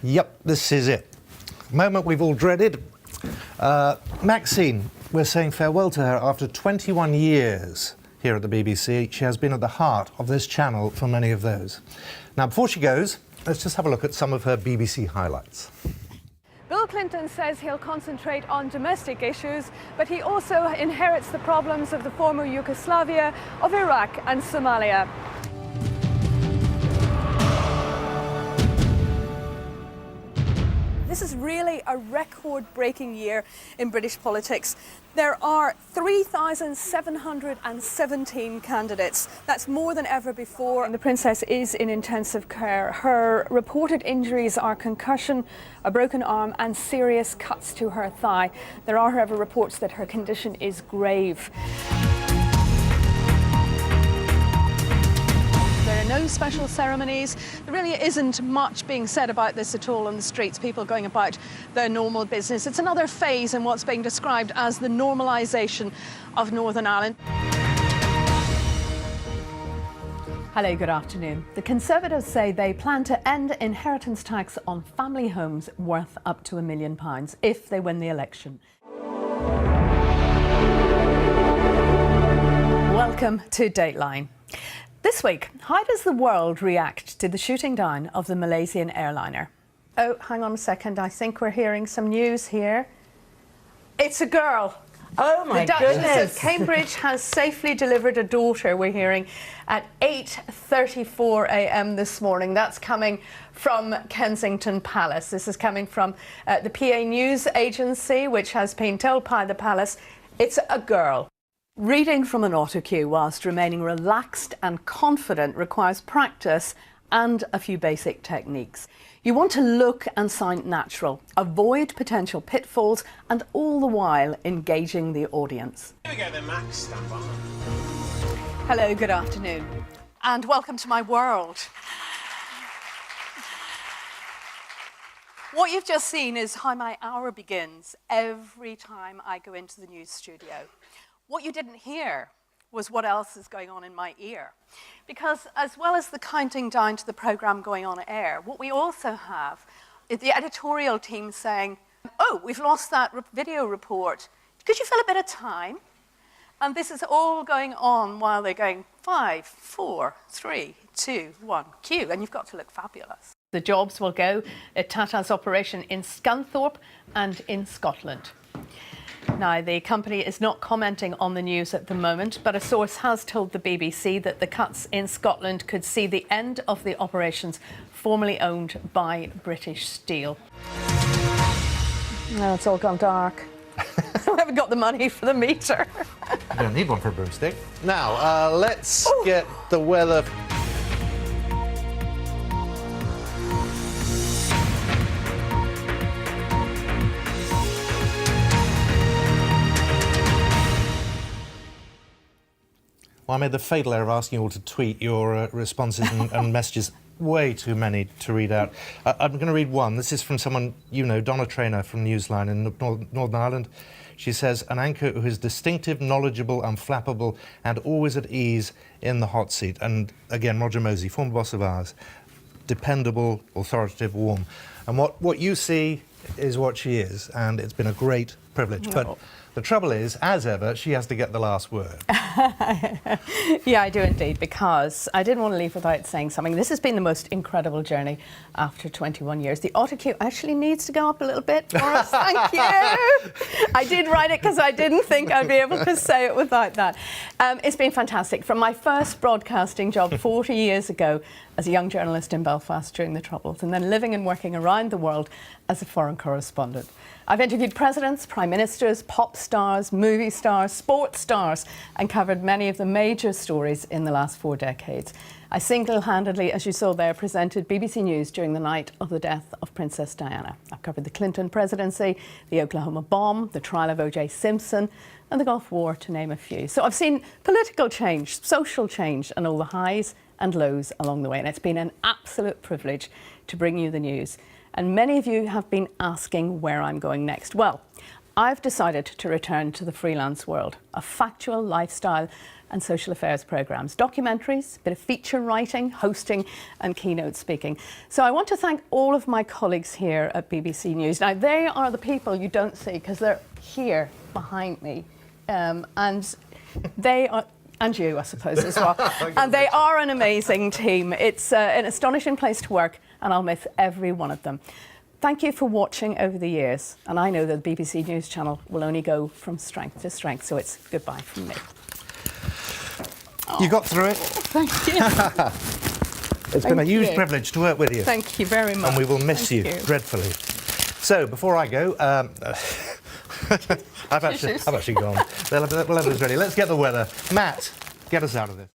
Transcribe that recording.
Yep, this is it. Moment we've all dreaded. Maxine, we're saying farewell to her after 21 years here at the BBC. She has been at the heart of this channel for many of those. Now, before she goes, let's just have a look at some of her BBC highlights. Bill Clinton says he'll concentrate on domestic issues, but he also inherits the problems of the former Yugoslavia, of Iraq and Somalia. This is really a record-breaking year in British politics. There are 3,717 candidates. That's more than ever before. And the Princess is in intensive care. Her reported injuries are concussion, a broken arm and serious cuts to her thigh. There are, however, reports that her condition is grave. There are no special ceremonies. There really isn't much being said about this at all on the streets, people going about their normal business. It's another phase in what's being described as the normalisation of Northern Ireland. Hello, good afternoon. The Conservatives say they plan to end inheritance tax on family homes worth up to £1 million if they win the election. Welcome to Dateline. This week, how does the world react to the shooting down of the Malaysian airliner? Oh, hang on a second. I think we're hearing some news here. It's a girl. Oh my goodness. The Duchess of Cambridge has safely delivered a daughter, we're hearing, at 8:34 a.m. this morning. That's coming from Kensington Palace. This is coming from the PA News Agency, which has been told by the Palace it's a girl. Reading from an autocue whilst remaining relaxed and confident requires practice and a few basic techniques. You want to look and sound natural, avoid potential pitfalls, and all the while engaging the audience. Here we go then, Max. Stand by. Hello, good afternoon, and welcome to my world. What you've just seen is how my hour begins every time I go into the news studio. What you didn't hear was what else is going on in my ear. Because as well as the counting down to the programme going on air, what we also have is the editorial team saying, oh, we've lost that video report. Could you fill a bit of time? And this is all going on while they're going 5, 4, 3, 2, 1, cue. And you've got to look fabulous. The jobs will go at Tata's operation in Scunthorpe and in Scotland. Now, the company is not commenting on the news at the moment, but a source has told the BBC that the cuts in Scotland could see the end of the operations formerly owned by British Steel. No, it's all gone dark. I haven't got the money for the meter. You don't need one for a broomstick. Now, let's get the weather. Well, I made the fatal error of asking you all to tweet your responses and messages. Way too many to read out. I'm going to read one. This is from someone you know, Donna Traynor from Newsline in Northern Ireland. She says, an anchor who is distinctive, knowledgeable, unflappable, and always at ease in the hot seat. And again, Roger Mosey, former boss of ours, dependable, authoritative, warm. And what you see is what she is, and it's been a great privilege. Oh. But the trouble is, as ever, she has to get the last word. Yeah, I do indeed, because I didn't want to leave without saying something. This has been the most incredible journey after 21 years. The autocue actually needs to go up a little bit for us. Thank you. I did write it because I didn't think I'd be able to say it without that. It's been fantastic. From my first broadcasting job 40 years ago as a young journalist in Belfast during the Troubles, and then living and working around the world as a foreign correspondent. I've interviewed presidents, prime ministers, pop stars, movie stars, sports stars, and covered many of the major stories in the last 4 decades. I single-handedly, as you saw there, presented BBC News during the night of the death of Princess Diana. I've covered the Clinton presidency, the Oklahoma bomb, the trial of O.J. Simpson, and the Gulf War, to name a few. So I've seen political change, social change, and all the highs and lows along the way. And it's been an absolute privilege to bring you the news. And many of you have been asking where I'm going next. Well, I've decided to return to the freelance world of factual lifestyle and social affairs programmes, documentaries, a bit of feature writing, hosting and keynote speaking. So I want to thank all of my colleagues here at BBC News. Now, they are the people you don't see because they're here behind me. And they are... And you, I suppose, as well. And they are an amazing team. It's an astonishing place to work, and I'll miss every one of them. Thank you for watching over the years, and I know that the BBC News channel will only go from strength to strength, so it's goodbye from me. You got through it. Thank you. It's been a huge privilege to work with you. Thank you very much. And we will miss you dreadfully. So, before I go, I've actually gone. The weather's ready. Let's get the weather. Matt, get us out of this.